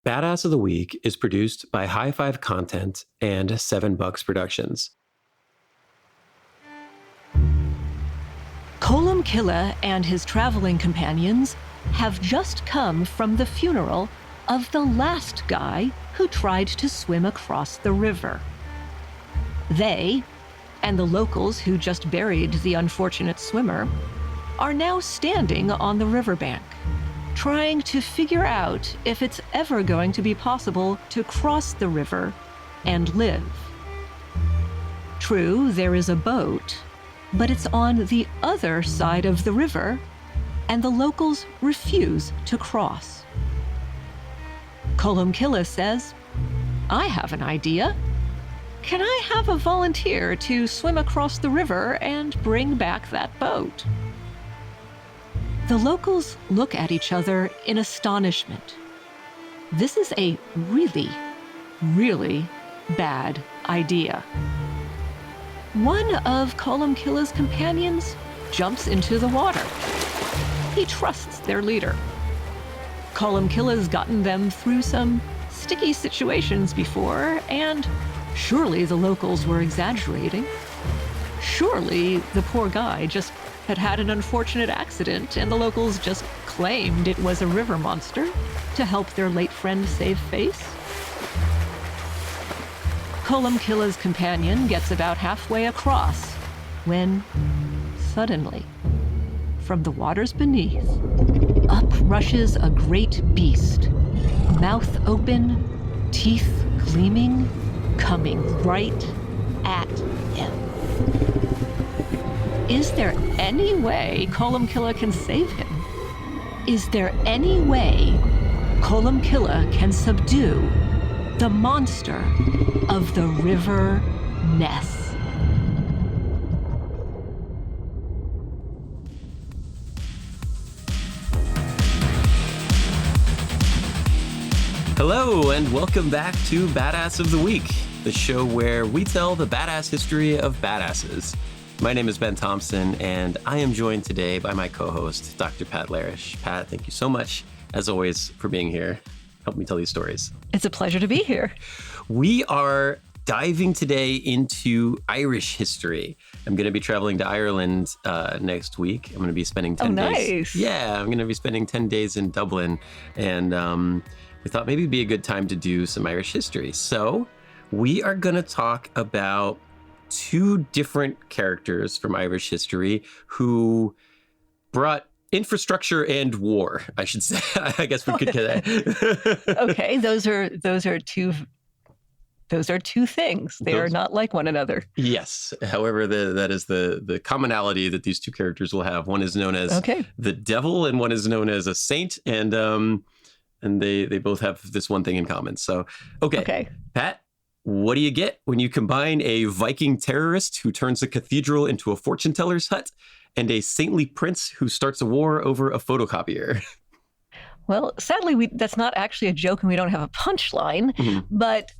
Badass of the Week is produced by High Five Content and $7 Productions. Colum Killa and his traveling companions have just come from the funeral of the last guy who tried to swim across the river. They, and the locals who just buried the unfortunate swimmer, are now standing on the riverbank, trying to figure out if it's ever going to be possible to cross the river and live. True, there is a boat, but it's on the other side of the river, and the locals refuse to cross. Colum Killa says, "I have an idea. Can I have a volunteer to swim across the river and bring back that boat?" The locals look at each other in astonishment. This is a really, really bad idea. One of Colum Killa's companions jumps into the water. He trusts their leader. Colum Killa's gotten them through some sticky situations before, and surely the locals were exaggerating. Surely the poor guy just had an unfortunate accident, and the locals just claimed it was a river monster to help their late friend save face. Colum Killa's companion gets about halfway across when, suddenly, from the waters beneath, up rushes a great beast, mouth open, teeth gleaming, coming right at him. Is there any way Colum Killa can save him? Is there any way Colum Killa can subdue the monster of the River Ness? Hello, and welcome back to Badass of the Week, the show where we tell the badass history of badasses. My name is Ben Thompson, and I am joined today by my co-host, Dr. Pat Larish. Pat, thank you so much, as always, for being here. Help me tell these stories. It's a pleasure to be here. We are diving today into Irish history. I'm going to be traveling to Ireland next week. I'm going to be spending 10 days. Nice. Yeah, I'm going to be spending 10 days in Dublin, and we thought maybe it'd be a good time to do some Irish history. So we are going to talk about two different characters from Irish history who brought infrastructure and war, I should say. I guess we could get that. Okay, those are two things. They are not like one another. Yes. However, that is the commonality that these two characters will have. One is known as the devil, and one is known as a saint, and they both have this one thing in common. So, okay. Pat, what do you get when you combine a Viking terrorist who turns a cathedral into a fortune teller's hut and a saintly prince who starts a war over a photocopier? Well, sadly, that's not actually a joke, and we don't have a punchline. Mm-hmm. But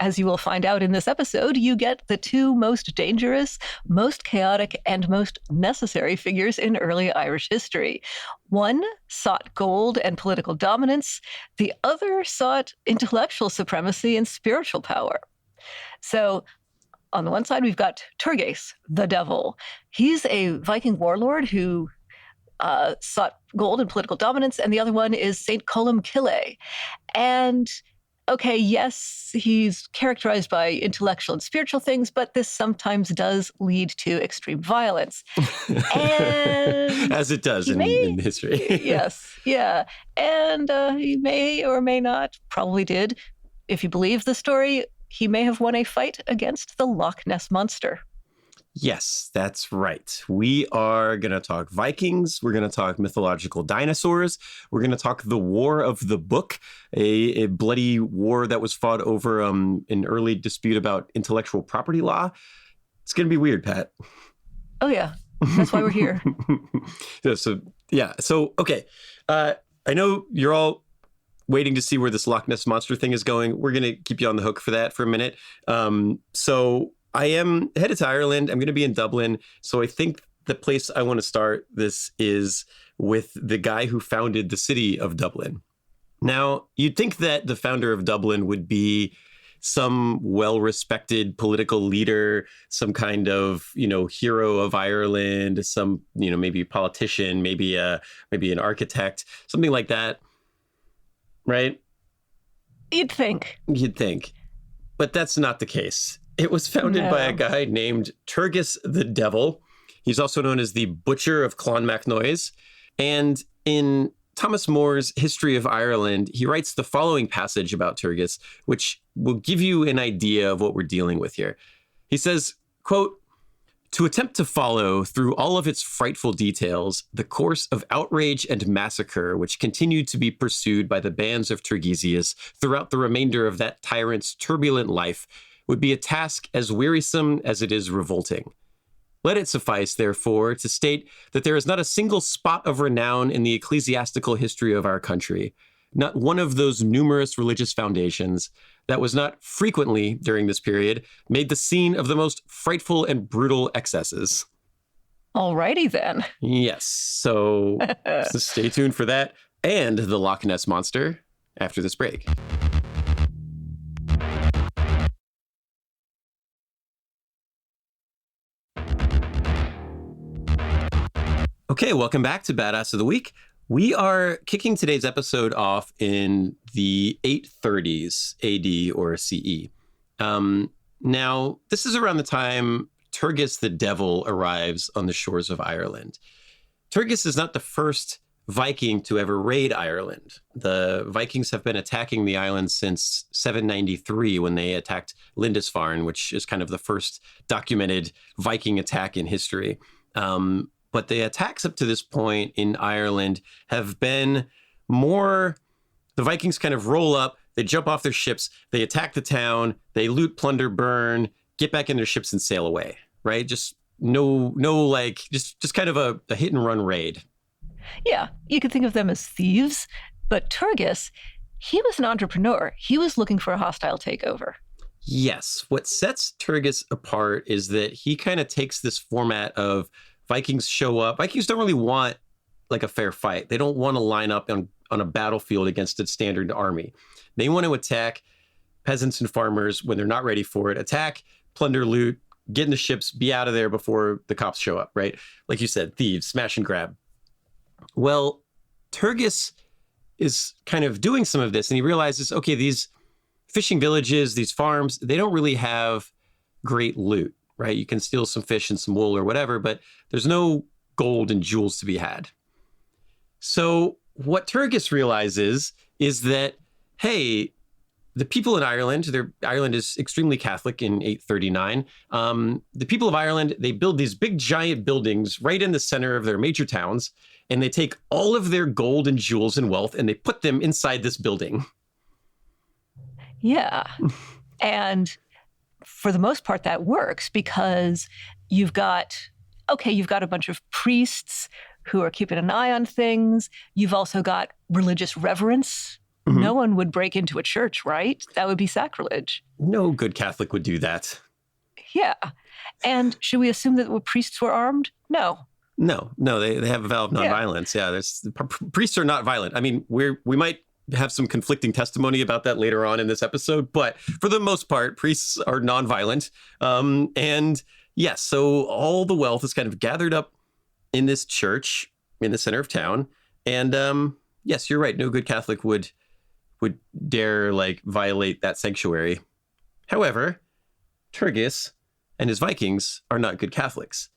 as you will find out in this episode, you get the two most dangerous, most chaotic, and most necessary figures in early Irish history. One sought gold and political dominance. The other sought intellectual supremacy and spiritual power. So on the one side, we've got Turgeis, the devil. He's a Viking warlord who sought gold and political dominance, and the other one is Saint Colum Killa. And okay, yes, he's characterized by intellectual and spiritual things, but this sometimes does lead to extreme violence. And as it does in history. Yes, yeah. And he may or may not, probably did, if you believe the story, he may have won a fight against the Loch Ness Monster. Yes, that's right. We are going to talk Vikings. We're going to talk mythological dinosaurs. We're going to talk the War of the Book, a bloody war that was fought over an early dispute about intellectual property law. It's going to be weird, Pat. Oh, yeah. That's why we're here. So, okay. I know you're all waiting to see where this Loch Ness Monster thing is going. We're going to keep you on the hook for that for a minute. So I am headed to Ireland. I'm going to be in Dublin. So I think the place I want to start this is with the guy who founded the city of Dublin. Now, you'd think that the founder of Dublin would be some well-respected political leader, some kind of, hero of Ireland, some, maybe politician, maybe an architect, something like that, right? You'd think. But that's not the case. It was founded by a guy named Turgis the Devil. He's also known as the Butcher of Clonmacnoise. And in Thomas More's History of Ireland, he writes the following passage about Turgis, which will give you an idea of what we're dealing with here. He says, quote, "To attempt to follow through all of its frightful details the course of outrage and massacre which continued to be pursued by the bands of Turgesius throughout the remainder of that tyrant's turbulent life would be a task as wearisome as it is revolting. Let it suffice, therefore, to state that there is not a single spot of renown in the ecclesiastical history of our country, not one of those numerous religious foundations, that was not frequently, during this period, made the scene of the most frightful and brutal excesses." Alrighty then. Yes, so stay tuned for that and the Loch Ness Monster after this break. Okay, welcome back to Badass of the Week. We are kicking today's episode off in the 830s AD or CE. Now, this is around the time Turgis the Devil arrives on the shores of Ireland. Turgis is not the first Viking to ever raid Ireland. The Vikings have been attacking the island since 793 when they attacked Lindisfarne, which is kind of the first documented Viking attack in history. But the attacks up to this point in Ireland have been more, the Vikings kind of roll up, they jump off their ships, they attack the town, they loot, plunder, burn, get back in their ships and sail away, right? Just just kind of a hit and run raid. Yeah, you could think of them as thieves, but Turgis, he was an entrepreneur. He was looking for a hostile takeover. Yes, what sets Turgis apart is that he kind of takes this format of Vikings show up. Vikings don't really want like a fair fight. They don't want to line up on a battlefield against a standard army. They want to attack peasants and farmers when they're not ready for it. Attack, plunder, loot, get in the ships, be out of there before the cops show up, right? Like you said, thieves, smash and grab. Well, Turgis is kind of doing some of this and he realizes, okay, these fishing villages, these farms, they don't really have great loot. Right? You can steal some fish and some wool or whatever, but there's no gold and jewels to be had. So what Turgis realizes is that, hey, the people in Ireland, Ireland is extremely Catholic in 839. The people of Ireland, they build these big giant buildings right in the center of their major towns, and they take all of their gold and jewels and wealth and they put them inside this building. Yeah. And for the most part, that works because you've got a bunch of priests who are keeping an eye on things. You've also got religious reverence. Mm-hmm. No one would break into a church, right? That would be sacrilege. No good Catholic would do that. Yeah. And should we assume that the priests were armed? No. No, they have a vow of nonviolence. Yeah, priests are not violent. I mean, we might have some conflicting testimony about that later on in this episode, but for the most part, priests are nonviolent. And yes, so all the wealth is kind of gathered up in this church in the center of town. And yes, you're right. No good Catholic would dare violate that sanctuary. However, Turgis and his Vikings are not good Catholics.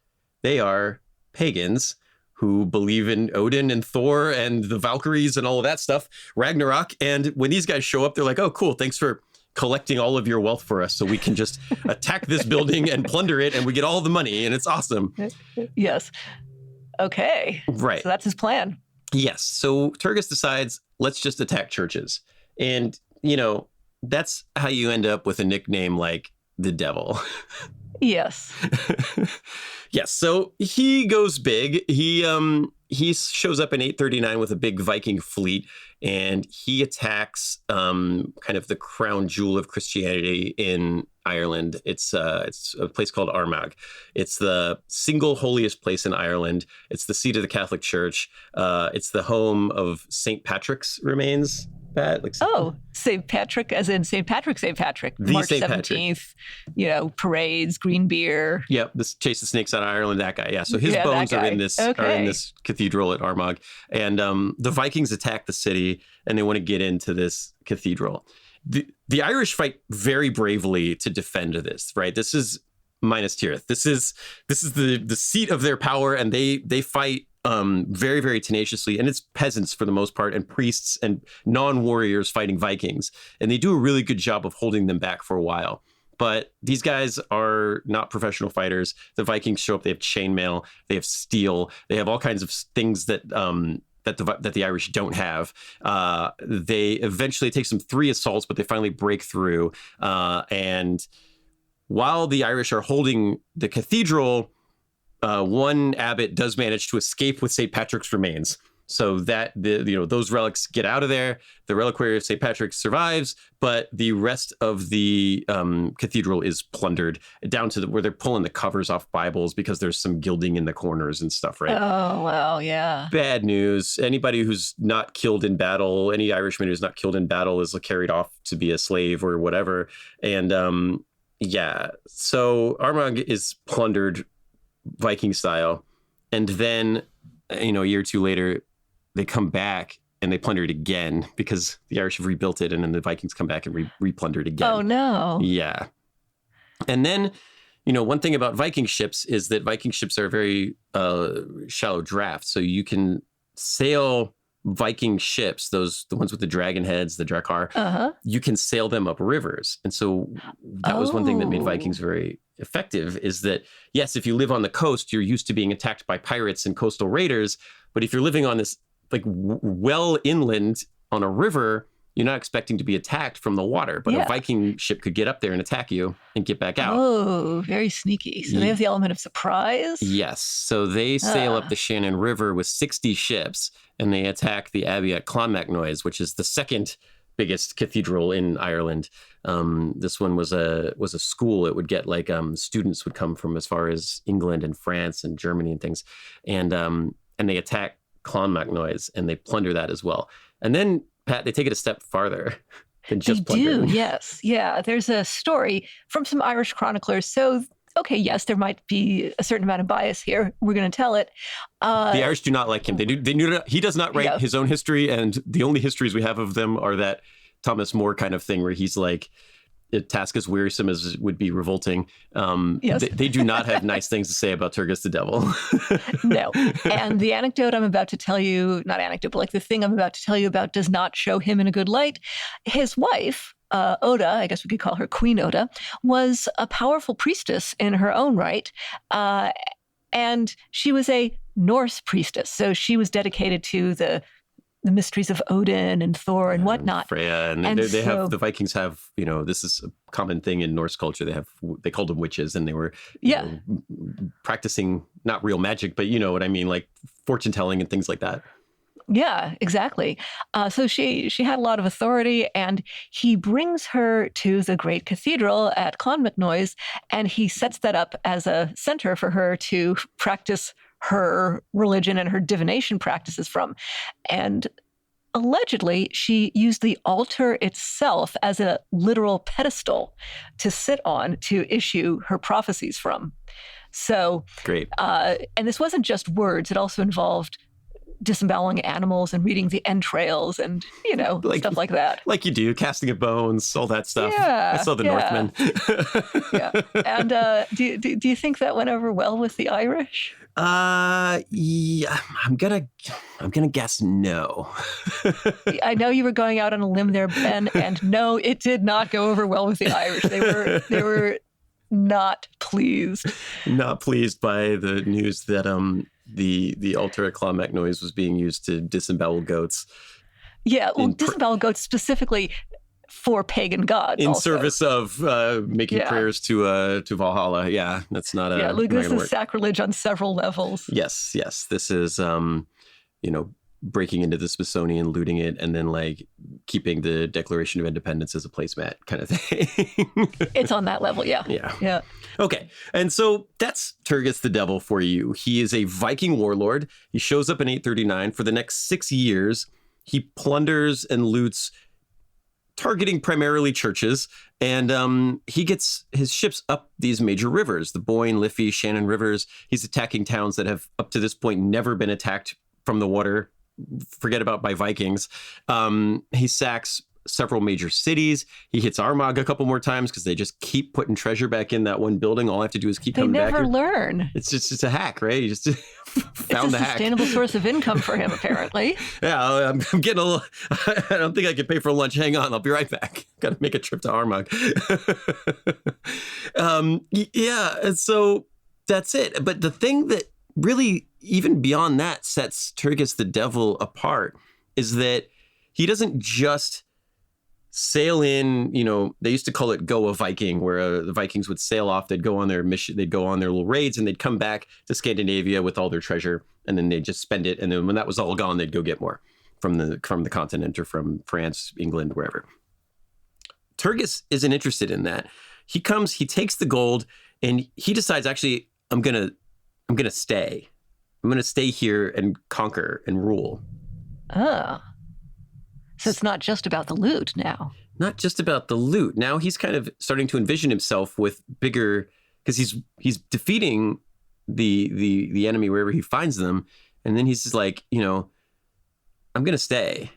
They are pagans who believe in Odin and Thor and the Valkyries and all of that stuff, Ragnarok. And when these guys show up, they're like, oh, cool, thanks for collecting all of your wealth for us so we can just attack this building and plunder it and we get all the money and it's awesome. Yes. Okay. Right. So that's his plan. Yes. So Turgis decides, let's just attack churches. And, that's how you end up with a nickname like the Devil. Yes. Yes. So he goes big. He shows up in 839 with a big Viking fleet, and he attacks kind of the crown jewel of Christianity in Ireland. It's a place called Armagh. It's the single holiest place in Ireland. It's the seat of the Catholic Church. It's the home of St. Patrick's remains. Pat? Like, St. Patrick, as in St. Patrick. The March St. 17th, parades, green beer. Yep, this Chase the Snakes out of Ireland, that guy. Yeah, so his bones are in this cathedral at Armagh. And the Vikings attack the city, and they want to get into this cathedral. The Irish fight very bravely to defend this, right? This is Minas Tirith. This is the seat of their power, and they fight very, very tenaciously. And it's peasants for the most part, and priests and non-warriors fighting Vikings. And they do a really good job of holding them back for a while. But these guys are not professional fighters. The Vikings show up. They have chainmail. They have steel. They have all kinds of things that the Irish don't have. They eventually, it takes them 3 assaults, but they finally break through. And while the Irish are holding the cathedral, one abbot does manage to escape with St. Patrick's remains. So that those relics get out of there. The reliquary of St. Patrick survives, but the rest of the cathedral is plundered down to where they're pulling the covers off Bibles because there's some gilding in the corners and stuff, right? Oh, well, yeah. Bad news. Anybody who's not killed in battle, any Irishman who's not killed in battle is carried off to be a slave or whatever. And so Armagh is plundered Viking style. And then, a year or two later, they come back and they plunder it again because the Irish have rebuilt it, and then the Vikings come back and replunder it again. Oh, no. Yeah. And then, one thing about Viking ships is that Viking ships are very shallow draft. So you can sail Viking ships, the ones with the dragon heads, the Drakkar, you can sail them up rivers. And so that was one thing that made Vikings very effective, is that, yes, if you live on the coast, you're used to being attacked by pirates and coastal raiders. But if you're living on this well inland on a river, you're not expecting to be attacked from the water. But a Viking ship could get up there and attack you and get back out. Oh, very sneaky. So they have the element of surprise? Yes. So they sail up the Shannon River with 60 ships, and they attack the abbey at Clonmacnoise, which is the second biggest cathedral in Ireland. This one was a school. It would get students would come from as far as England and France and Germany and things. And they attack Clonmacnoise, and they plunder that as well. And then, Pat, they take it a step farther than just plundering. They do, yes. Yeah, there's a story from some Irish chroniclers. So, okay, yes, there might be a certain amount of bias here. We're going to tell it. The Irish do not like him. He does not write his own history, and the only histories we have of them are that Thomas More kind of thing where he's like, a task as wearisome as would be revolting. They do not have nice things to say about Turgus the Devil. No. And the anecdote I'm about to tell you, not anecdote, but the thing I'm about to tell you about does not show him in a good light. His wife, Oda, I guess we could call her Queen Oda, was a powerful priestess in her own right. And she was a Norse priestess. So she was dedicated to the mysteries of Odin and Thor and whatnot. Freya. And they have, the Vikings have, this is a common thing in Norse culture. They called them witches, and they were practicing not real magic, but you know what I mean, like fortune telling and things like that. Yeah, exactly. So she had a lot of authority, and he brings her to the great cathedral at Clonmacnoise, and he sets that up as a center for her to practice her religion and her divination practices from. And allegedly, she used the altar itself as a literal pedestal to sit on to issue her prophecies from. So, great. And this wasn't just words. It also involved disemboweling animals and reading the entrails and, stuff like that. Like you do, casting of bones, all that stuff. Yeah, I saw the Northmen. Yeah. And do you think that went over well with the Irish? Yeah, I'm gonna guess no. I know you were going out on a limb there, Ben, and no, it did not go over well with the Irish. They were not pleased. Not pleased by the news that the altar at Clonmacnoise was being used to disembowel goats. Yeah, well, disembowel goats specifically for pagan gods. In service of making prayers to Valhalla. Yeah, that's not a... Yeah, look, this is sacrilege on several levels. Yes. This is, breaking into the Smithsonian, looting it, and then keeping the Declaration of Independence as a placemat kind of thing. It's on that level, yeah. Yeah. Okay, and so that's Turgus the Devil for you. He is a Viking warlord. He shows up in 839 for the next 6 years. he plunders and loots, targeting primarily churches. And he gets his ships up these major rivers, the Boyne, Liffey, Shannon rivers. He's attacking towns that have up to this point never been attacked from the water. Forget about by Vikings. He sacks several major cities. He hits Armagh a couple more times because they just keep putting treasure back in that one building. All I have to do is keep coming back. They never learn. It's a hack, right? He just found the hack. It's a sustainable source of income for him, apparently. Yeah, I'm getting a little... I don't think I can pay for lunch. Hang on, I'll be right back. Got to make a trip to Armagh. Yeah, and so that's it. But the thing that really, even beyond that, sets Turgis the Devil apart is that he doesn't just sail in, they used to call it Go a Viking, where the Vikings would sail off, they'd go on their mission, they'd go on their little raids, and they'd come back to Scandinavia with all their treasure, and then they'd just spend it, and then when that was all gone, they'd go get more from the continent or from France, England, wherever. Turgis isn't interested in that. He comes, he takes the gold, and he decides, actually, I'm gonna stay. I'm gonna stay here and conquer and rule. Oh. So it's not just about the loot now. Not just about the loot. Now he's kind of starting to envision himself with bigger, because he's defeating the enemy wherever he finds them, and then he's just like, I'm gonna stay.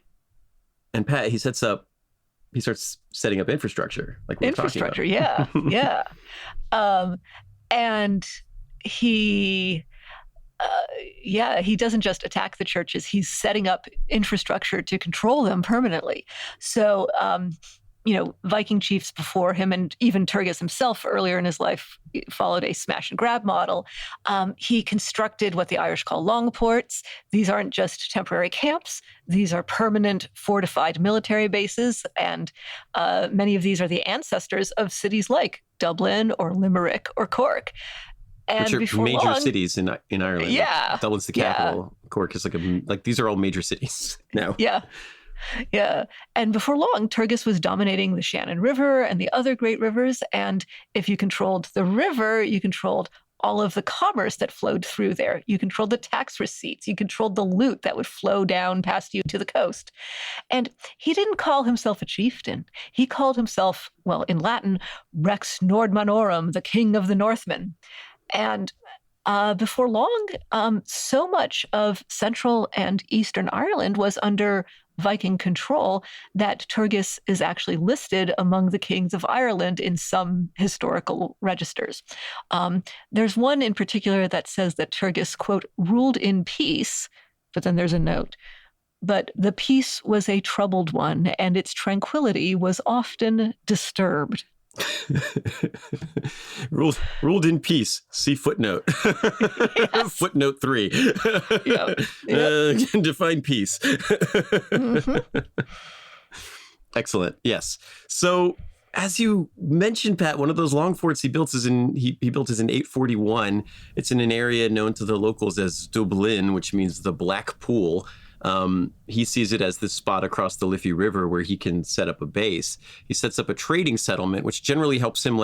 And Pat, he starts setting up infrastructure, like we're talking about. Yeah. And he doesn't just attack the churches. He's setting up infrastructure to control them permanently. So, Viking chiefs before him, and even Turgis himself earlier in his life, followed a smash and grab model. He constructed what the Irish call long ports. These aren't just temporary camps. These are permanent fortified military bases. And many of these are the ancestors of cities like Dublin or Limerick or Cork. And which are major cities in Ireland. Yeah. Like Dublin's the capital. Yeah. Cork is like these are all major cities now. Yeah. Yeah. And before long, Turgis was dominating the Shannon River and the other great rivers. And if you controlled the river, you controlled all of the commerce that flowed through there. You controlled the tax receipts. You controlled the loot that would flow down past you to the coast. And he didn't call himself a chieftain. He called himself, well, in Latin, Rex Nordmanorum, the king of the Northmen. And before long, so much of Central and Eastern Ireland was under Viking control that Turgis is actually listed among the kings of Ireland in some historical registers. There's one in particular that says that Turgis, quote, ruled in peace, but then there's a note. But the peace was a troubled one, and its tranquility was often disturbed. ruled in peace. See footnote. Yes. Footnote 3. Yep. Define peace. Mm-hmm. Excellent. Yes. So, as you mentioned, Pat, one of those long forts he built is in 841. It's in an area known to the locals as Dublin, which means the Black Pool. He sees it as this spot across the Liffey River where he can set up a base. He sets up a trading settlement, which generally helps him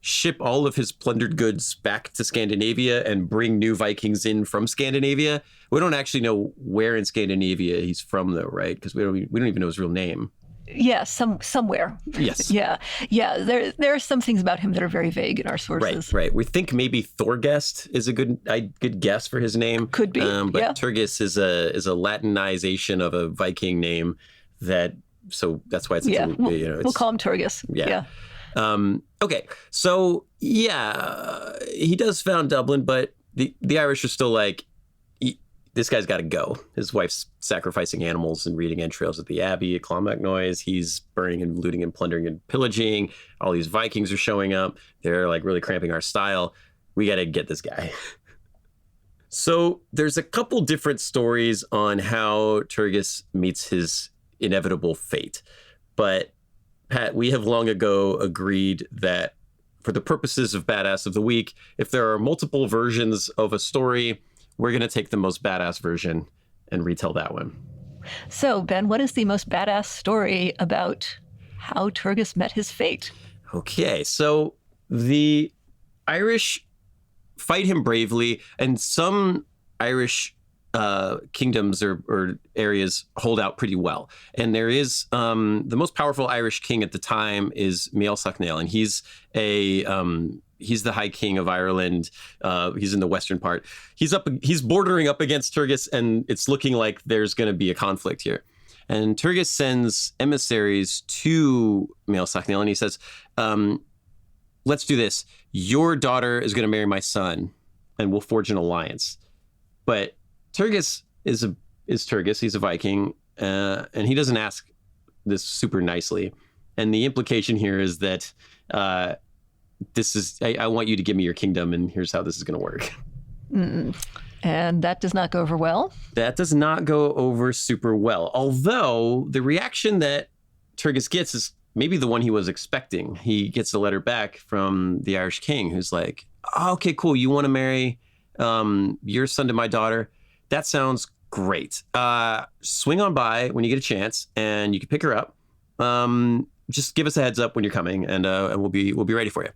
ship all of his plundered goods back to Scandinavia and bring new Vikings in from Scandinavia. We don't actually know where in Scandinavia he's from, though, right? Because we don't even know his real name. Yeah, somewhere. Yes. Yeah. There are some things about him that are very vague in our sources. Right. We think maybe Thorgest is a good guess for his name. Could be. But Turgis is a Latinization of a Viking name so that's why it's we'll call him Turgis. Yeah. Okay. So he does found Dublin, but the Irish are still like, this guy's got to go. His wife's sacrificing animals and reading entrails at the Abbey at Clonmacnoise. He's burning and looting and plundering and pillaging. All these Vikings are showing up. They're really cramping our style. We got to get this guy. So there's a couple different stories on how Turgis meets his inevitable fate. But Pat, we have long ago agreed that for the purposes of Badass of the Week, if there are multiple versions of a story, we're going to take the most badass version and retell that one. So, Ben, what is the most badass story about how Turgis met his fate? Okay, so the Irish fight him bravely, and some Irish kingdoms or areas hold out pretty well. And there is the most powerful Irish king at the time is Miall Sacnail, and he's the High King of Ireland. He's in the western part. He's bordering up against Turgis, and it's looking like there's going to be a conflict here. And Turgis sends emissaries to Miall Sacnail, and he says, let's do this. Your daughter is going to marry my son, and we'll forge an alliance. But Turgis is Turgis. He's a Viking, and he doesn't ask this super nicely. And the implication here is that I want you to give me your kingdom, and here's how this is going to work. And that does not go over well? That does not go over super well. Although the reaction that Turgis gets is maybe the one he was expecting. He gets a letter back from the Irish king who's like, oh, okay, cool. You want to marry your son to my daughter? That sounds great. Swing on by when you get a chance, and you can pick her up. Just give us a heads up when you're coming, and we'll be ready for you.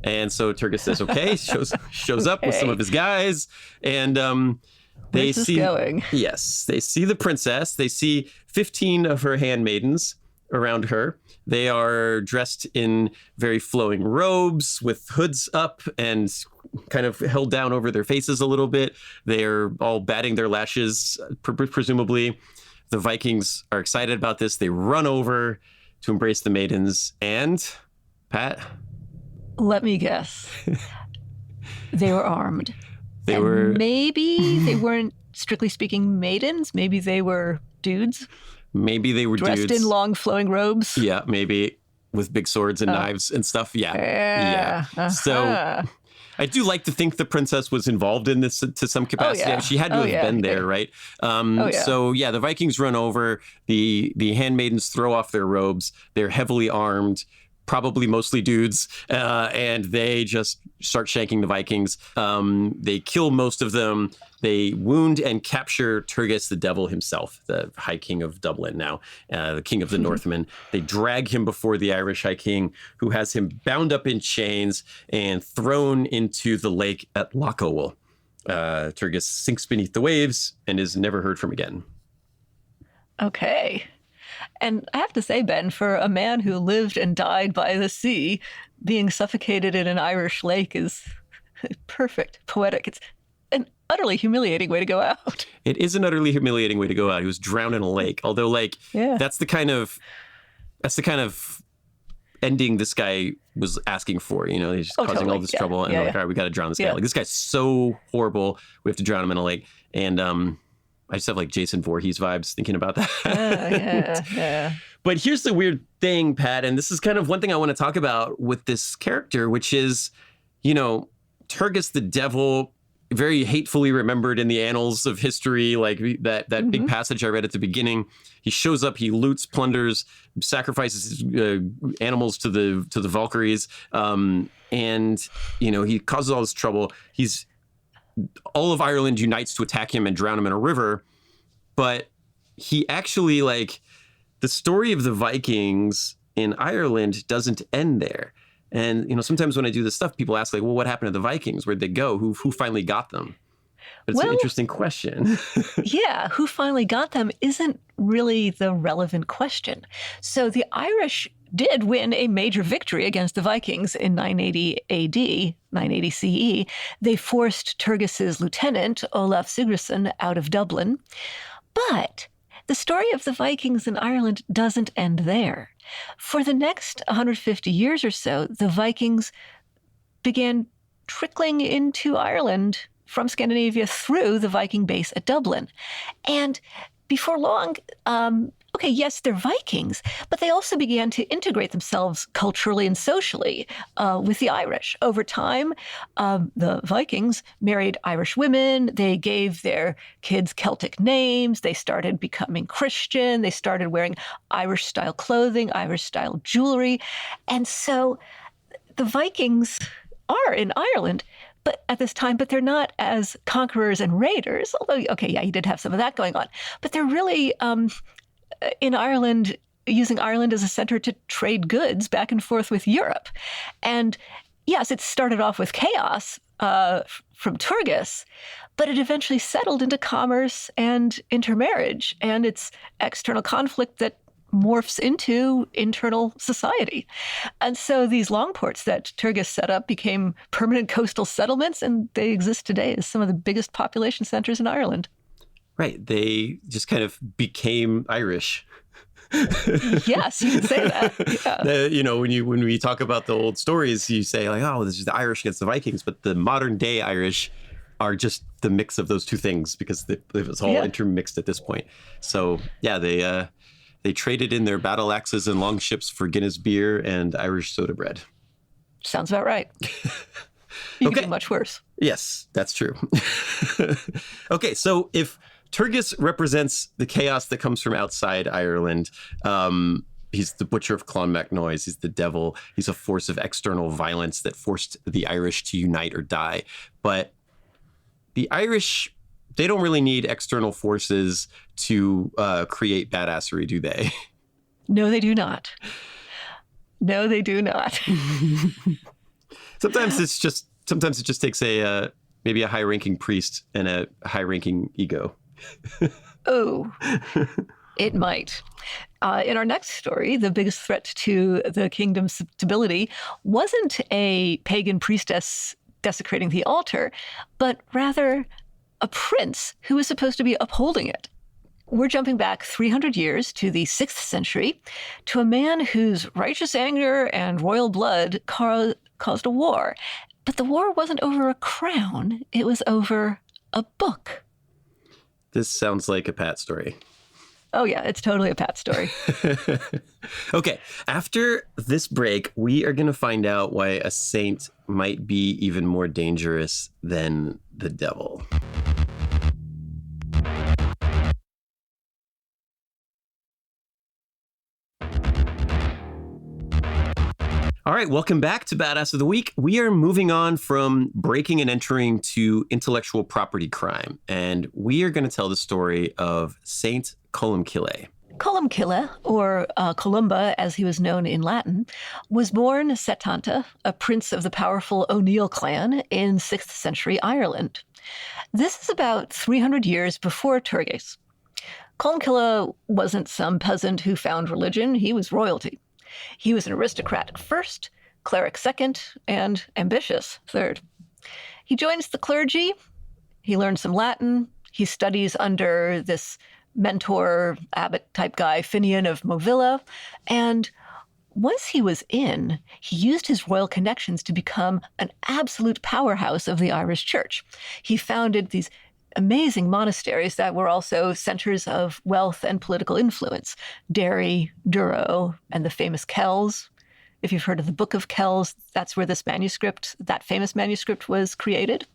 And so Turgis says, okay, shows up with some of his guys, and they see the princess. They see 15 of her handmaidens around her. They are dressed in very flowing robes with hoods up and kind of held down over their faces a little bit. They are all batting their lashes, presumably. The Vikings are excited about this. They run over to embrace the maidens, and Pat? Let me guess. They were armed. Maybe they weren't, strictly speaking, maidens. Maybe they were dudes. Maybe they were dressed in long flowing robes. Yeah, maybe with big swords and knives and stuff. Yeah. Uh-huh. So I do like to think the princess was involved in this to some capacity. Oh, yeah. She had to have been there, right? So the Vikings run over. The handmaidens throw off their robes. They're heavily armed, probably mostly dudes, and they just start shanking the Vikings. They kill most of them. They wound and capture Turgis the Devil himself, the High King of Dublin now, the King of the Northmen. They drag him before the Irish High King, who has him bound up in chains and thrown into the lake at Loch Owel. Turgis sinks beneath the waves and is never heard from again. Okay. And I have to say, Ben, for a man who lived and died by the sea, being suffocated in an Irish lake is perfect, poetic. It's an utterly humiliating way to go out. It is an utterly humiliating way to go out. He was drowned in a lake. Although, that's the kind of ending this guy was asking for. You know, he's just causing all this trouble, and all right, we got to drown this guy. Like, this guy's so horrible. We have to drown him in a lake, and I just have like Jason Voorhees vibes thinking about that. Yeah. But here's the weird thing, Pat, and this is kind of one thing I want to talk about with this character, which is, Turgis the Devil, very hatefully remembered in the annals of history, like that big passage I read at the beginning. He shows up, he loots, plunders, sacrifices animals to the Valkyries, and he causes all this trouble. All of Ireland unites to attack him and drown him in a river, but he actually, the story of the Vikings in Ireland doesn't end there. And, sometimes when I do this stuff, people ask, well, what happened to the Vikings? Where'd they go? Who finally got them? But it's an interesting question. Yeah, who finally got them isn't really the relevant question. So the Irish did win a major victory against the Vikings in 980 AD, 980 CE. They forced Turgis's lieutenant, Olaf Sigurðsson, out of Dublin. But the story of the Vikings in Ireland doesn't end there. For the next 150 years or so, the Vikings began trickling into Ireland from Scandinavia through the Viking base at Dublin. And before long, yes, they're Vikings, but they also began to integrate themselves culturally and socially with the Irish. Over time, the Vikings married Irish women. They gave their kids Celtic names. They started becoming Christian. They started wearing Irish-style clothing, Irish-style jewelry. And so the Vikings are in Ireland at this time, but they're not as conquerors and raiders. Although, you did have some of that going on. But they're really in Ireland, using Ireland as a center to trade goods back and forth with Europe. And yes, it started off with chaos, from Turgis, but it eventually settled into commerce and intermarriage, and it's external conflict that morphs into internal society. And so these long ports that Turgis set up became permanent coastal settlements, and they exist today as some of the biggest population centers in Ireland. Right. They just kind of became Irish. Yes, you can say that. Yeah. When we talk about the old stories, you say like, oh, this is the Irish against the Vikings, but the modern day Irish are just the mix of those two things because it was all intermixed at this point. So yeah, they traded in their battle axes and longships for Guinness beer and Irish soda bread. Sounds about right. You can do much worse. Yes, that's true. Okay, so if Turgis represents the chaos that comes from outside Ireland, he's the butcher of Clonmacnoise, he's the devil, he's a force of external violence that forced the Irish to unite or die. But the Irish, they don't really need external forces to create badassery, do they? No, they do not. No, they do not. Sometimes it just takes maybe a high-ranking priest and a high-ranking ego. Oh, it might. In our next story, the biggest threat to the kingdom's stability wasn't a pagan priestess desecrating the altar, but rather a prince who was supposed to be upholding it. We're jumping back 300 years to the 6th century to a man whose righteous anger and royal blood caused a war. But the war wasn't over a crown, it was over a book. This sounds like a Pat story. Oh, yeah, it's totally a Pat story. Okay, after this break, we are going to find out why a saint might be even more dangerous than the devil. All right, welcome back to Badass of the Week. We are moving on from breaking and entering to intellectual property crime, and we are going to tell the story of Saint Columcille. Columcille, or Columba as he was known in Latin, was born Setanta, a prince of the powerful O'Neill clan in 6th century Ireland. This is about 300 years before Turgis. Columcille wasn't some peasant who found religion, he was royalty. He was an aristocrat first, cleric second, and ambitious third. He joins the clergy, he learns some Latin, he studies under this mentor, abbot-type guy, Finian of Movilla, and once he was in, he used his royal connections to become an absolute powerhouse of the Irish church. He founded these amazing monasteries that were also centers of wealth and political influence. Derry, Durrow, and the famous Kells. If you've heard of the Book of Kells, that's where this manuscript, that famous manuscript, was created.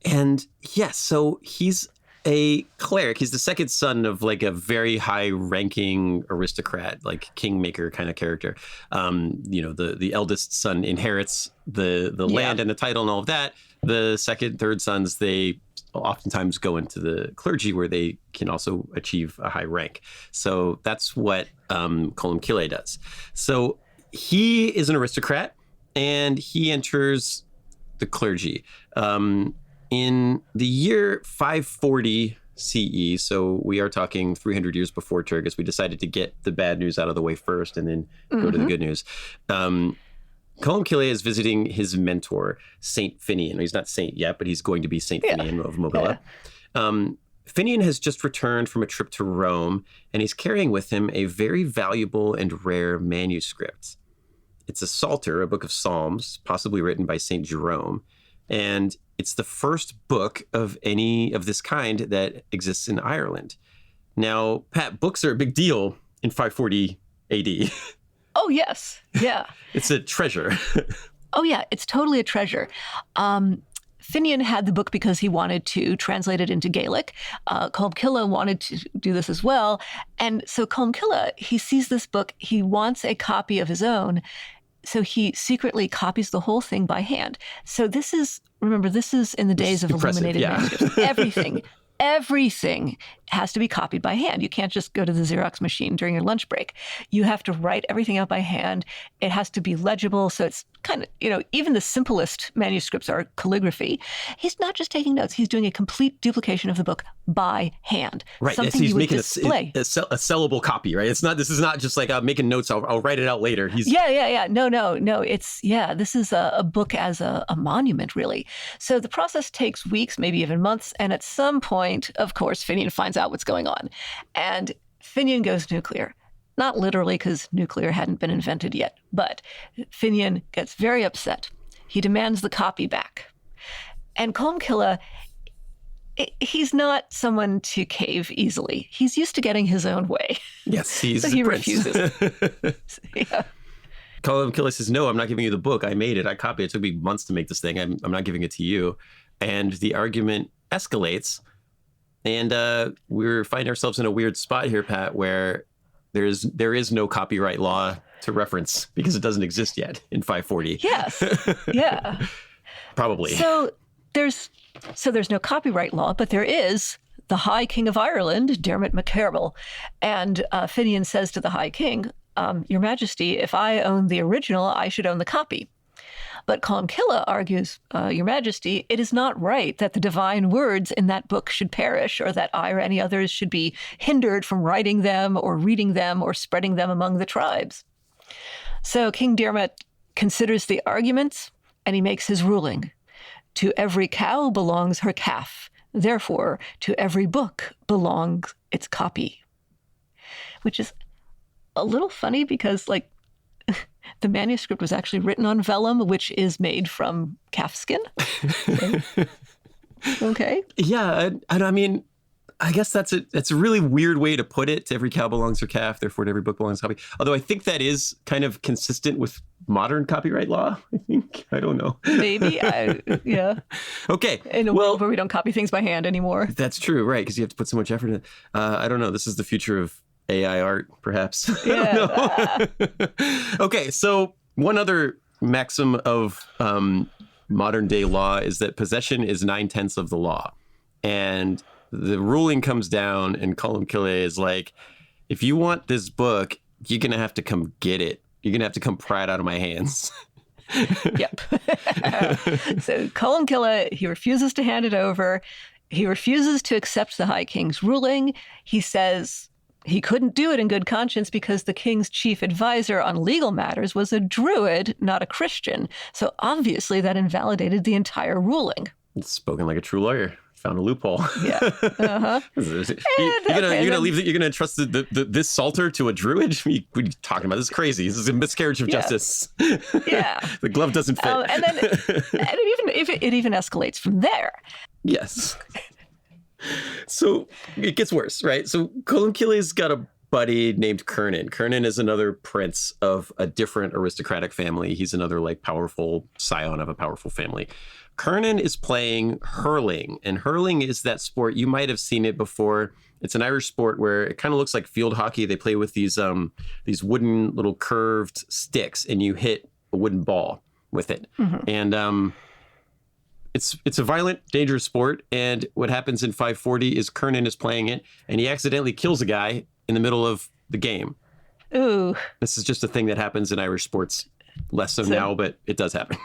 And yes, so he's a cleric. He's the second son of like a very high-ranking aristocrat, like kingmaker kind of character. The eldest son inherits the land and the title and all of that. The second, third sons, they oftentimes go into the clergy where they can also achieve a high rank. So that's what Columcille does. So he is an aristocrat and he enters the clergy. In the year 540 CE, so we are talking 300 years before Turgis, we decided to get the bad news out of the way first and then go to the good news. Columcille is visiting his mentor, Saint Finian. He's not saint yet, but he's going to be Saint Finian of Movilla. Yeah. Finian has just returned from a trip to Rome, and he's carrying with him a very valuable and rare manuscript. It's a Psalter, a book of Psalms, possibly written by Saint Jerome, and it's the first book of any of this kind that exists in Ireland. Now, Pat, books are a big deal in 540 AD. Oh, yes. Yeah. It's a treasure. Oh, yeah. It's totally a treasure. Finian had the book because he wanted to translate it into Gaelic. Columcille wanted to do this as well. And so Columcille, he sees this book. He wants a copy of his own. So he secretly copies the whole thing by hand. So this is in the days of illuminated manuscripts. Everything has to be copied by hand. You can't just go to the Xerox machine during your lunch break. You have to write everything out by hand. It has to be legible. So it's kind of, even the simplest manuscripts are calligraphy. He's not just taking notes. He's doing a complete duplication of the book by hand. Right. Something He's you would making display. a sellable copy, right? This is not just like I'm making notes. I'll write it out later. Yeah. No. This is a book as a monument, really. So the process takes weeks, maybe even months. And at some point, of course, Finian finds out what's going on. And Finian goes nuclear. Not literally, because nuclear hadn't been invented yet. But Finian gets very upset. He demands the copy back. And Colmcille, he's not someone to cave easily. He's used to getting his own way. Yes, he's so he prince. refuses. Yeah. Colmcille says, no, I'm not giving you the book. I made it. I copied it. It took me months to make this thing. I'm not giving it to you. And the argument escalates. And we find ourselves in a weird spot here, Pat, where there is no copyright law to reference because it doesn't exist yet in 540. Yes. Yeah. Probably. So there's no copyright law, but there is the High King of Ireland, Dermot MacCarroll. And Finian says to the High King, Your Majesty, if I own the original, I should own the copy. But Colmcille argues, Your Majesty, it is not right that the divine words in that book should perish, or that I or any others should be hindered from writing them or reading them or spreading them among the tribes. So King Dermot considers the arguments, and he makes his ruling. To every cow belongs her calf. Therefore, to every book belongs its copy. Which is a little funny because, the manuscript was actually written on vellum, which is made from calf skin. Okay. Yeah, I mean, I guess that's a really weird way to put it. To every cow belongs her calf, therefore to every book belongs a copy. Although I think that is kind of consistent with modern copyright law, I think. I don't know. Maybe. Yeah. Okay. In a world where we don't copy things by hand anymore. That's true, right? Because you have to put so much effort in it. I don't know. This is the future of AI art, perhaps. Yeah. Okay, so one other maxim of modern day law is that possession is 9/10 of the law. And the ruling comes down and Colmcille is like, if you want this book, you're going to have to come get it. You're going to have to come pry it out of my hands. Yep. So Colmcille, he refuses to hand it over. He refuses to accept the High King's ruling. He says he couldn't do it in good conscience because the king's chief advisor on legal matters was a Druid, not a Christian. So obviously that invalidated the entire ruling. Spoken like a true lawyer. Found a loophole. Yeah. Uh-huh. You're gonna trust this Psalter to a Druid? What are you talking about? This is crazy. This is a miscarriage of justice. Yeah. The glove doesn't fit. And then it even escalates from there. Yes. So it gets worse, right? So Colmcille's got a buddy named Kernan. Kernan is another prince of a different aristocratic family. He's another powerful scion of a powerful family. Kernan is playing hurling, and hurling is that sport. You might have seen it before. It's an Irish sport where it kind of looks like field hockey. They play with these wooden little curved sticks, and you hit a wooden ball with it. Mm-hmm. And it's a violent, dangerous sport. And what happens in 540 is Kernan is playing it, and he accidentally kills a guy in the middle of the game. Ooh. This is just a thing that happens in Irish sports. Less so now, but it does happen.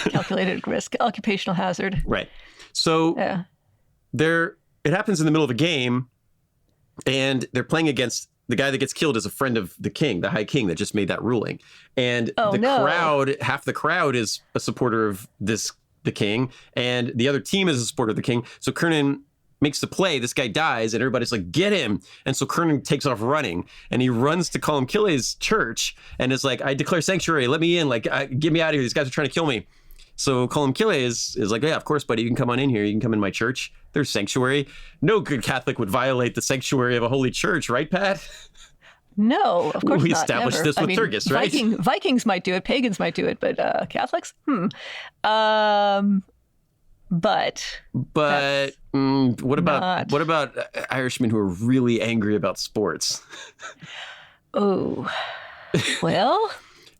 Calculated risk, occupational hazard. Right. So it happens in the middle of a game, and they're playing against the guy that gets killed is a friend of the king, the High King that just made that ruling. And crowd, half the crowd is a supporter of the king, and the other team is a supporter of the king. So Kernan makes the play, this guy dies, and everybody's like, get him. And so Kernan takes off running, and he runs to Colmcille's church and is like, I declare sanctuary, let me in, get me out of here, these guys are trying to kill me. So Colmcille is like, yeah, of course, buddy, you can come on in here, you can come in my church, there's sanctuary. No good Catholic would violate the sanctuary of a holy church, right, Pat? No, of course not. We established this with Turgis, right? Vikings might do it, pagans might do it, but Catholics? But what about Irishmen who are really angry about sports? Oh, well.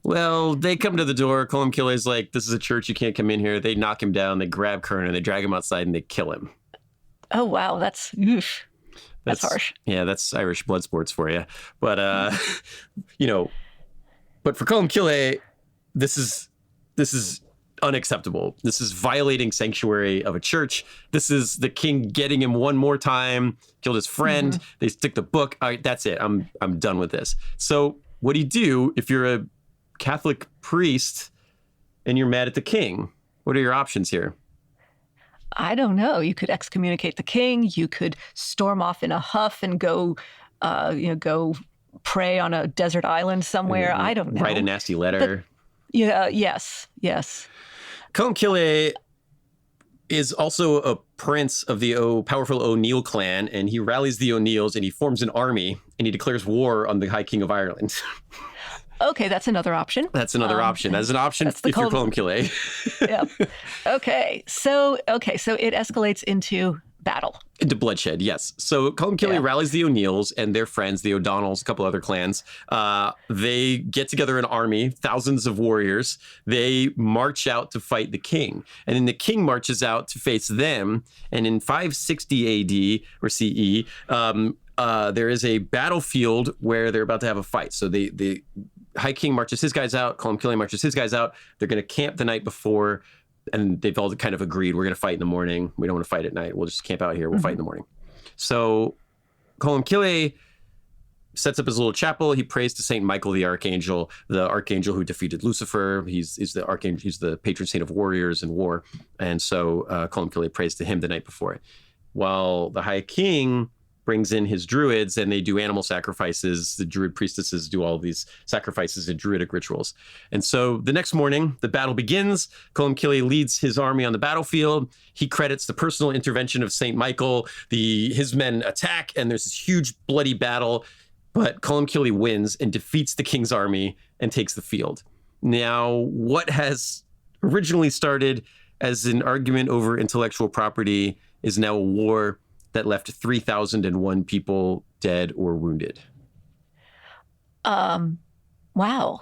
Well, they come to the door. Colmcille is like, this is a church, you can't come in here. They knock him down, they grab Kernan, they drag him outside, and they kill him. Oh, wow, that's oof. That's harsh. Yeah, that's Irish blood sports for you. But, but for Colmcille, this is unacceptable. This is violating sanctuary of a church. This is the king getting him one more time, killed his friend. Mm-hmm. They stick the book. All right, that's it. I'm done with this. So what do you do if you're a Catholic priest and you're mad at the king? What are your options here? I don't know. You could excommunicate the king. You could storm off in a huff and go pray on a desert island somewhere. I don't know. Write a nasty letter. But, yes. Colmcille is also a prince of the powerful O'Neill clan, and he rallies the O'Neills and he forms an army and he declares war on the High King of Ireland. Okay, that's another option. That's another option. That's an option if you're Colmcille. Yep. Okay, so it escalates into battle. Into bloodshed, yes. So Colmcille rallies the O'Neills and their friends, the O'Donnells, a couple other clans. They get together an army, thousands of warriors. They march out to fight the king. And then the king marches out to face them. And in 560 AD or CE, there is a battlefield where they're about to have a fight. So the High King marches his guys out. Colmcille marches his guys out. They're going to camp the night before. And they've all kind of agreed, we're going to fight in the morning. We don't want to fight at night. We'll just camp out here. We'll fight in the morning. So Colmcille sets up his little chapel. He prays to St. Michael the archangel who defeated Lucifer. He's the archangel. He's the patron saint of warriors and war. And so Colmcille prays to him the night before. While the High King brings in his druids and they do animal sacrifices. The druid priestesses do all of these sacrifices and druidic rituals. And so the next morning, the battle begins. Colmcille leads his army on the battlefield. He credits the personal intervention of St. Michael. His men attack, and there's this huge bloody battle. But Colmcille wins and defeats the king's army and takes the field. Now, what has originally started as an argument over intellectual property is now a war that left 3,001 people dead or wounded. Wow.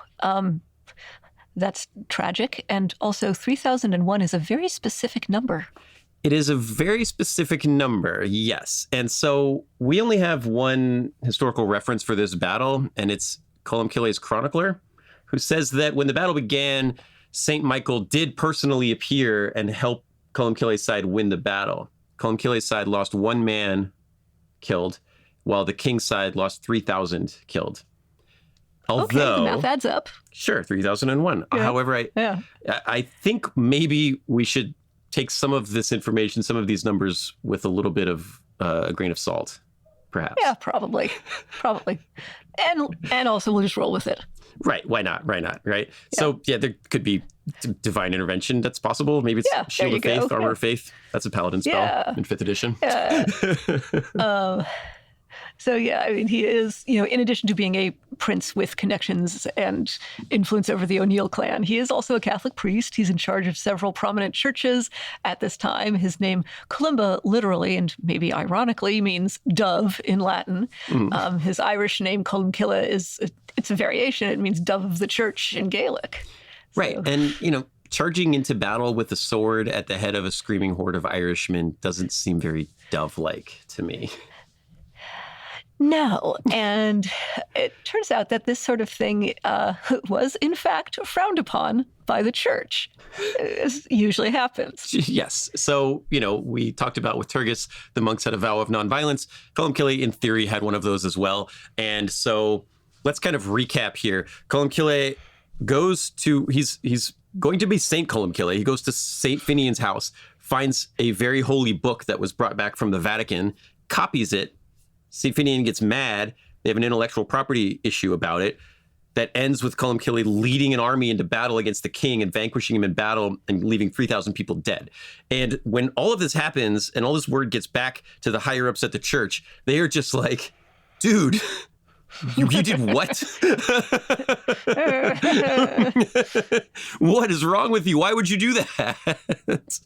That's tragic. And also 3,001 is a very specific number. It is a very specific number, yes. And so we only have one historical reference for this battle, and it's Colmcille's chronicler, who says that when the battle began, St. Michael did personally appear and help Colmcille's side win the battle. Colmcille's side lost 1 man killed, while the king's side lost 3,000 killed. Although, the math adds up. Sure, 3,001. Yeah. However, I think maybe we should take some of this information, some of these numbers, with a little bit of a grain of salt, perhaps. Yeah, probably. And also we'll just roll with it. Right. Why not? Right. Yeah. So, there could be divine intervention that's possible. Maybe it's Shield of Faith, Armor of Faith. That's a paladin spell in 5th edition. Yeah. So, he is, in addition to being a prince with connections and influence over the O'Neill clan, he is also a Catholic priest. He's in charge of several prominent churches at this time. His name, Columba, literally, and maybe ironically, means dove in Latin. His Irish name, Colmcille, it's a variation. It means dove of the church in Gaelic. Right. So. And, charging into battle with a sword at the head of a screaming horde of Irishmen doesn't seem very dove-like to me. No, and it turns out that this sort of thing was, in fact, frowned upon by the church, as usually happens. Yes. So, we talked about with Turgis, the monks had a vow of nonviolence. Colmcille, in theory, had one of those as well. And so let's kind of recap here. Colmcille goes to, he's going to be Saint Colmcille. He goes to Saint Finian's house, finds a very holy book that was brought back from the Vatican, copies it. St. Finian gets mad. They have an intellectual property issue about it that ends with Colmcille leading an army into battle against the king and vanquishing him in battle and leaving 3,000 people dead. And when all of this happens and all this word gets back to the higher ups at the church, they are just like, dude, you did what? What is wrong with you? Why would you do that?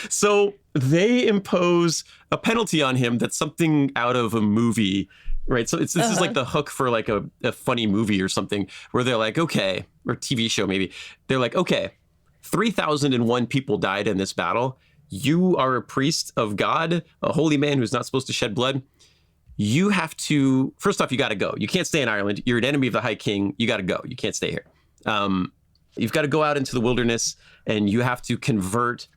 So they impose a penalty on him that's something out of a movie, right? So this is like the hook for like a funny movie or something where they're like, okay, or TV show maybe. They're like, okay, 3,001 people died in this battle. You are a priest of God, a holy man who's not supposed to shed blood. you have to, first off, you got to go. You can't stay in Ireland. You're an enemy of the High King. You got to go. You can't stay here. You've got to go out into the wilderness, and you have to convert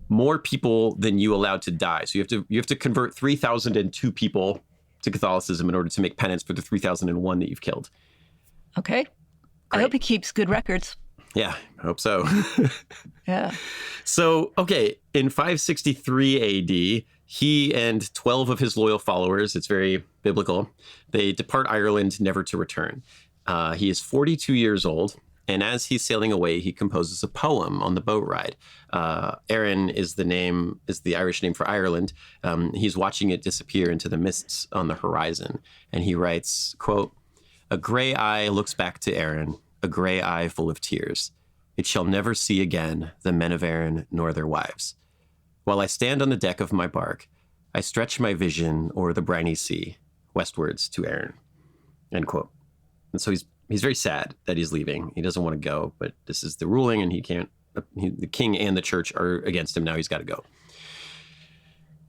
more people than you allowed to die. So you have to convert 3,002 people to Catholicism in order to make penance for the 3,001 that you've killed. Okay. Great. I hope he keeps good records. Yeah, I hope so. Yeah. So, okay, in 563 AD, he and 12 of his loyal followers, it's very biblical, they depart Ireland never to return. He is 42 years old. And as he's sailing away, he composes a poem on the boat ride. Erin is the Irish name for Ireland. He's watching it disappear into the mists on the horizon. And he writes, quote, "A gray eye looks back to Erin, a gray eye full of tears. It shall never see again the men of Erin nor their wives. While I stand on the deck of my bark, I stretch my vision o'er the briny sea, westwards to Erin." End quote. And so he's very sad that he's leaving. He doesn't want to go, but this is the ruling, and the king and the church are against him now. He's got to go.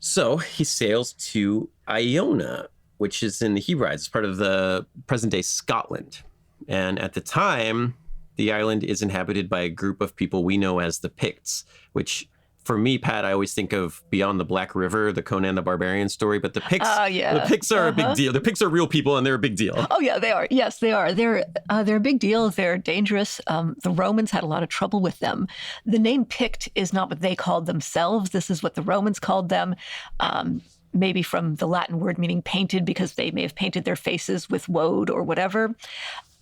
So he sails to Iona, which is in the Hebrides. It's part of the present-day Scotland. And at the time, the island is inhabited by a group of people we know as the Picts, which, for me, Pat, I always think of Beyond the Black River, the Conan the Barbarian story. But the Picts, the Picts are a big deal. The Picts are real people, and they're a big deal. Oh yeah, they are. Yes, they are. They're a big deal. They're dangerous. The Romans had a lot of trouble with them. The name Pict is not what they called themselves. This is what the Romans called them. Maybe from the Latin word meaning painted, because they may have painted their faces with woad or whatever.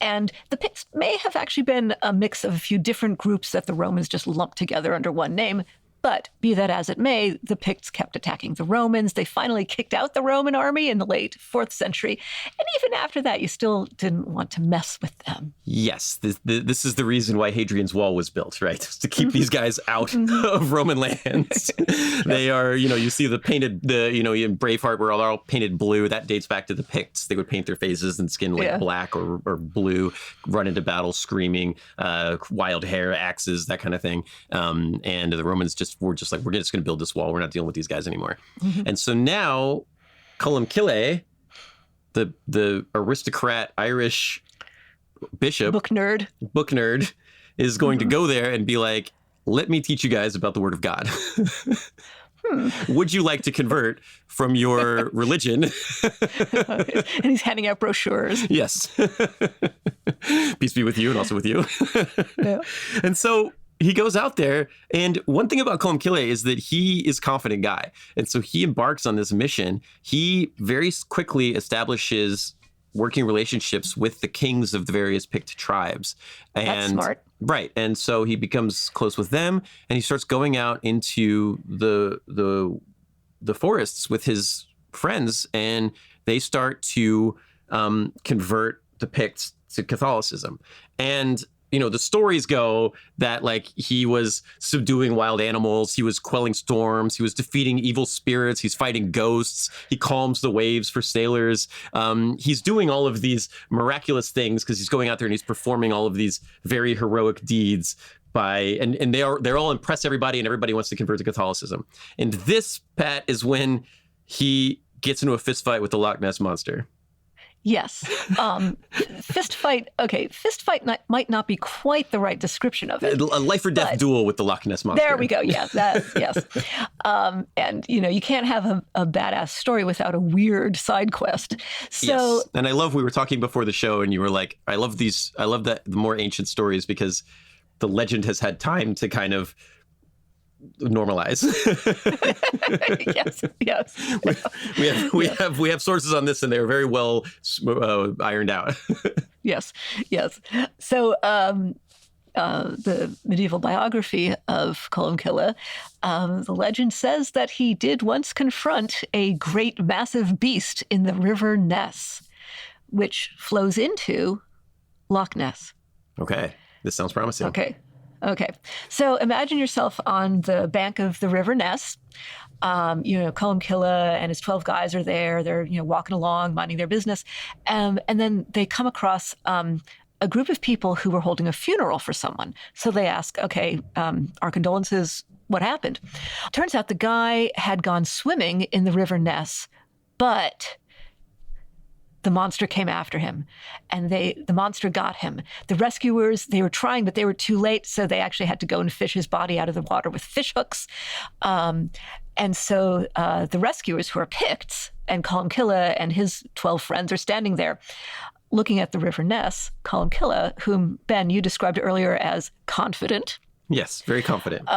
And the Picts may have actually been a mix of a few different groups that the Romans just lumped together under one name. But be that as it may, the Picts kept attacking the Romans. They finally kicked out the Roman army in the late 4th century. And even after that, you still didn't want to mess with them. Yes, this is the reason why Hadrian's Wall was built, right? To keep these guys out of Roman lands. They are, you see in Braveheart, where they're all painted blue. That dates back to the Picts. They would paint their faces and skin black or blue, run into battle screaming, wild hair, axes, that kind of thing. And the Romans we're just going to build this wall. We're not dealing with these guys anymore. And so now Columcille, the aristocrat Irish bishop, book nerd, is going to go there and be like, "Let me teach you guys about the word of God. Would you like to convert from your religion?" And he's handing out brochures. Yes. Peace be with you, and also with you. Yeah. And so he goes out there, and one thing about Columcille is that he is a confident guy. And so he embarks on this mission. He very quickly establishes working relationships with the kings of the various Pict tribes. And, that's smart. Right. And so he becomes close with them, and he starts going out into the forests with his friends, and they start to convert the Picts to Catholicism. And the stories go that he was subduing wild animals, he was quelling storms, he was defeating evil spirits, he's fighting ghosts, he calms the waves for sailors. He's doing all of these miraculous things because he's going out there and he's performing all of these very heroic deeds and they're all impress everybody, and everybody wants to convert to Catholicism. And this, Pat, is when he gets into a fist fight with the Loch Ness Monster. Yes. Fist fight. Okay. Fist fight might not be quite the right description of it. A life or death duel with the Loch Ness Monster. There we go. Yes. Yes. And, you can't have a badass story without a weird side quest. So, yes. And we were talking before the show, and you were like, I love the more ancient stories because the legend has had time to kind of normalize. Yes. We have sources on this, and they're very well ironed out. Yes. So the medieval biography of Columcille, the legend says that he did once confront a great massive beast in the River Ness, which flows into Loch Ness. Okay. This sounds promising. Okay. So imagine yourself on the bank of the River Ness. Columcille and his 12 guys are there. They're, walking along, minding their business. And then they come across a group of people who were holding a funeral for someone. So they ask, okay, our condolences, what happened? Turns out the guy had gone swimming in the River Ness, but the monster came after him, and the monster got him. The rescuers, they were trying, but they were too late, so they actually had to go and fish his body out of the water with fish hooks. And so the rescuers, who are Picts, and Columcille and his 12 friends are standing there looking at the River Ness. Columcille, whom, Ben, you described earlier as confident. Yes, very confident.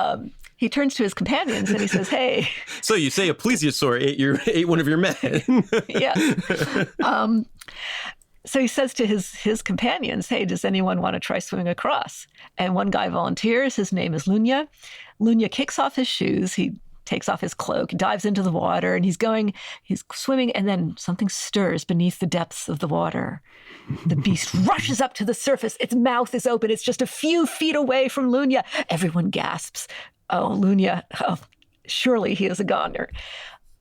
He turns to his companions and he says, hey. So you say a plesiosaur ate one of your men. Yeah. So he says to his companions, hey, does anyone want to try swimming across? And one guy volunteers. His name is Lunya. Lunya kicks off his shoes. He takes off his cloak, dives into the water, and he's swimming, and then something stirs beneath the depths of the water. The beast rushes up to the surface. Its mouth is open. It's just a few feet away from Lunya. Everyone gasps. Oh, Lunya. Oh, surely he is a goner.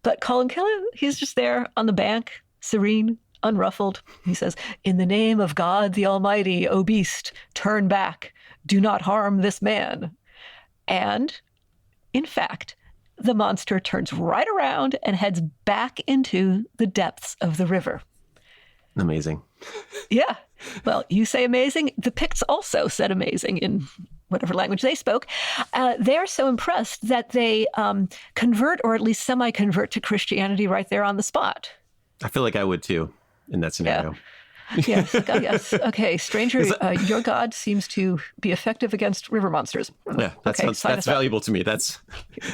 But Columcille, he's just there on the bank, serene, unruffled. He says, in the name of God the Almighty, O beast, turn back. Do not harm this man. And, in fact, the monster turns right around and heads back into the depths of the river. Amazing. Yeah. Well, you say amazing. The Picts also said amazing in whatever language they spoke. They're so impressed that they convert, or at least semi-convert, to Christianity right there on the spot. I feel like I would too in that scenario. Yeah. Yes. Yes. Okay, stranger, your God seems to be effective against river monsters. Yeah, that's valuable to me. That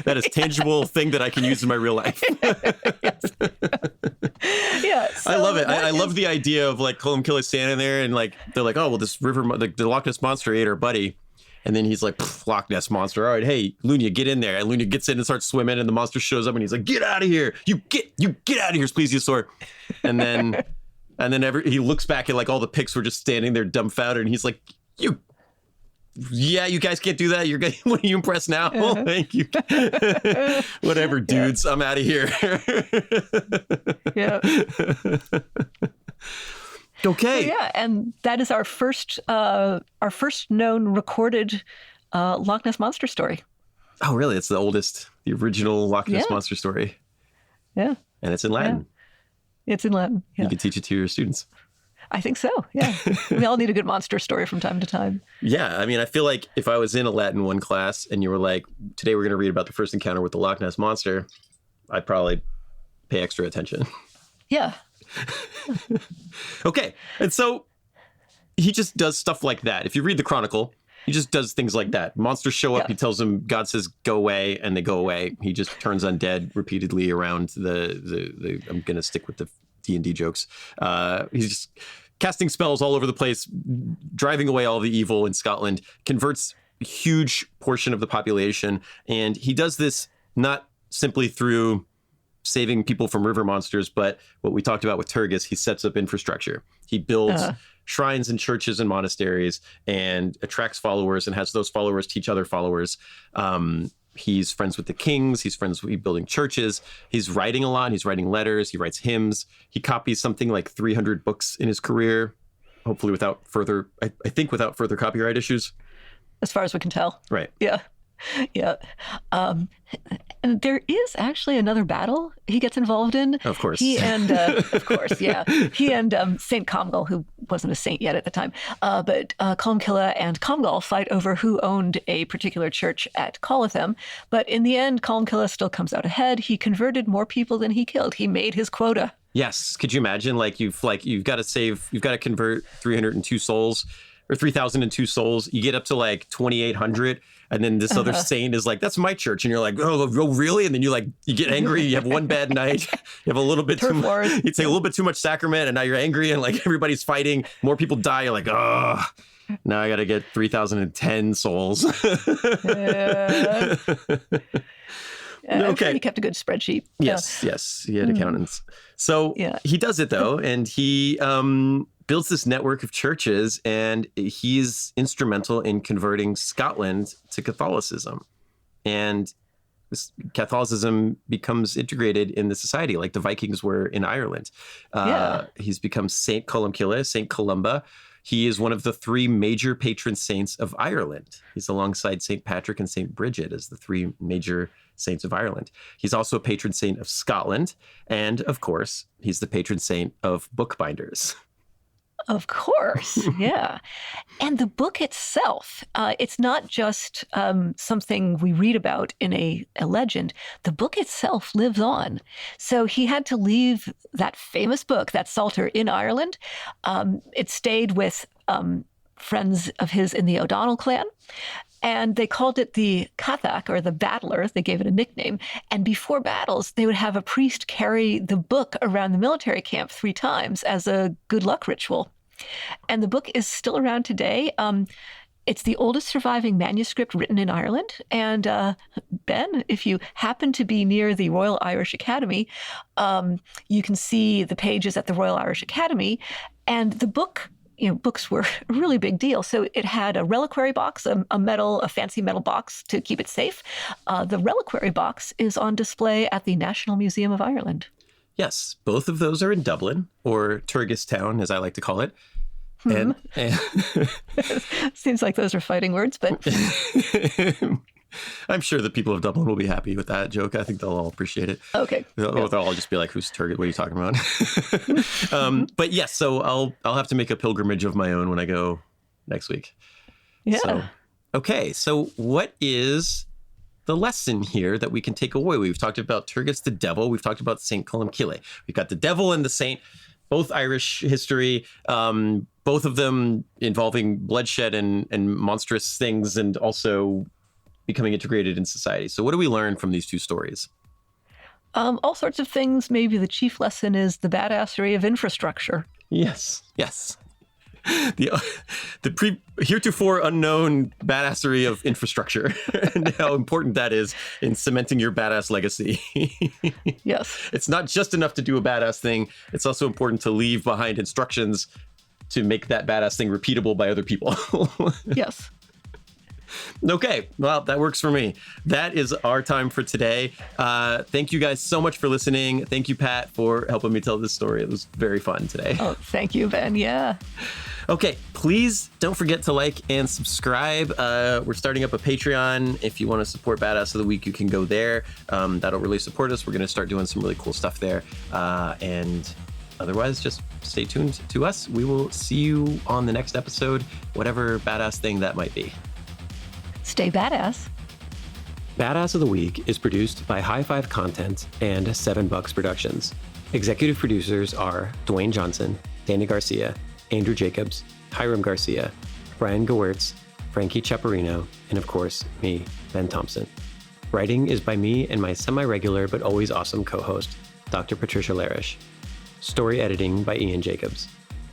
is tangible thing that I can use in my real life. Yeah, so I love it. I love the idea of like Columcille standing there and like they're like, oh well, this river, the Loch Ness monster ate our buddy. And then he's like, Loch Ness monster. All right, hey, Lunya, get in there. And Lunya gets in and starts swimming, and the monster shows up, and he's like, get out of here. You get out of here, plesiosaur. And then he looks back and like all the Picts were just standing there dumbfounded, and he's like, you guys can't do that. What are you impressed now? Oh, thank you. Whatever, dudes. Yeah. I'm out of here. Yeah. Okay. So, yeah, and that is our first known recorded Loch Ness monster story. Oh, really? It's the original Loch Ness monster story. Yeah. And it's in Latin. Yeah. It's in Latin. Yeah. You can teach it to your students. I think so. Yeah. We all need a good monster story from time to time. Yeah. I mean, I feel like if I was in a Latin 1 class and you were like, today we're going to read about the first encounter with the Loch Ness monster, I'd probably pay extra attention. Yeah. Okay. And so he just does stuff like that. If you read the Chronicle, he just does things like that. Monsters show up. Yeah. He tells them, God says, go away, and they go away. He just turns undead repeatedly around the I'm going to stick with the D&D jokes. He's just casting spells all over the place, driving away all the evil in Scotland, converts a huge portion of the population. And he does this not simply through saving people from river monsters, but what we talked about with Turgis, he sets up infrastructure. He builds shrines and churches and monasteries and attracts followers and has those followers teach other followers. He's friends with the kings. He's friends with building churches. He's writing a lot. He's writing letters. He writes hymns. He copies something like 300 books in his career, hopefully without further copyright issues. As far as we can tell. Right. Yeah. Yeah. And there is actually another battle he gets involved in. Of course. He and, of course, yeah. He and St. Comgall, who wasn't a saint yet at the time, but Columcille and Comgall fight over who owned a particular church at Coletham. But in the end, Columcille still comes out ahead. He converted more people than he killed. He made his quota. Yes. Could you imagine? You've got to convert 302 souls or 3,002 souls. You get up to 2,800. And then this other saint is like, that's my church. And you're like, oh, really? And then you get angry. You have one bad night. You have a little bit too much. You take a little bit too much sacrament. And now you're angry. And everybody's fighting. More people die. You're like, oh, now I got to get 3,010 souls. Yeah. I'm sure he kept a good spreadsheet. Yes. He had accountants. So he does it, though. And he builds this network of churches, and he's instrumental in converting Scotland to Catholicism. And Catholicism becomes integrated in the society like the Vikings were in Ireland. He's become Saint Columcille, Saint Columba. He is one of the 3 major patron saints of Ireland. He's alongside Saint Patrick and Saint Bridget as the 3 major saints of Ireland. He's also a patron saint of Scotland. And of course, he's the patron saint of bookbinders. Of course, yeah. And the book itself, it's not just something we read about in a legend. The book itself lives on. So he had to leave that famous book, that Psalter, in Ireland. It stayed with friends of his in the O'Donnell clan. And they called it the Cathach, or the battler. They gave it a nickname. And before battles, they would have a priest carry the book around the military camp 3 times as a good luck ritual. And the book is still around today. It's the oldest surviving manuscript written in Ireland. And Ben, if you happen to be near the Royal Irish Academy, you can see the pages at the Royal Irish Academy. And the book, books were a really big deal. So it had a reliquary box, a fancy metal box to keep it safe. The reliquary box is on display at the National Museum of Ireland. Yes, both of those are in Dublin, or Turgistown, as I like to call it. And seems like those are fighting words, but I'm sure the people of Dublin will be happy with that joke. I think they'll all appreciate it. Okay. They'll all just be like, "Who's Turgid? What are you talking about?" But yes, so I'll have to make a pilgrimage of my own when I go next week. Yeah. So what is the lesson here that we can take away? We've talked about Turgis the devil. We've talked about St. Columcille. We've got the devil and the saint, both Irish history, both of them involving bloodshed and monstrous things, and also becoming integrated in society. So what do we learn from these 2 stories? All sorts of things. Maybe the chief lesson is the badassery of infrastructure. Yes. The heretofore unknown badassery of infrastructure and how important that is in cementing your badass legacy. Yes. It's not just enough to do a badass thing. It's also important to leave behind instructions to make that badass thing repeatable by other people. Yes. Okay, well, that works for me. That is our time for today. Thank you guys so much for listening. Thank you, Pat, for helping me tell this story. It was very fun today. Oh, thank you, Ben. Yeah. Okay, please don't forget to like and subscribe. We're starting up a Patreon. If you want to support Badass of the Week, you can go there. That'll really support us. We're going to start doing some really cool stuff there. And otherwise, just stay tuned to us. We will see you on the next episode, whatever badass thing that might be. Stay badass. Badass of the Week is produced by High Five Content and 7 Bucks Productions. Executive producers are Dwayne Johnson, Danny Garcia, Andrew Jacobs, Hiram Garcia, Brian Gewirtz, Frankie Chaparino, and of course, me, Ben Thompson. Writing is by me and my semi-regular but always awesome co-host, Dr. Patricia Larish. Story editing by Ian Jacobs.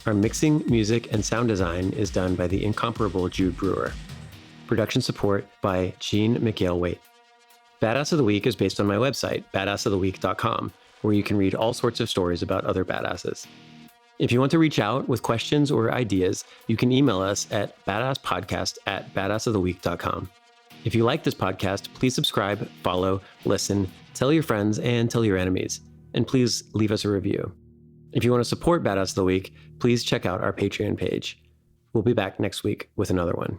Our mixing, music, and sound design is done by the incomparable Jude Brewer. Production support by Jean McGale-Waite. Badass of the Week is based on my website, badassoftheweek.com, where you can read all sorts of stories about other badasses. If you want to reach out with questions or ideas, you can email us at badasspodcast@badassoftheweek.com. If you like this podcast, please subscribe, follow, listen, tell your friends, and tell your enemies. And please leave us a review. If you want to support Badass of the Week, please check out our Patreon page. We'll be back next week with another one.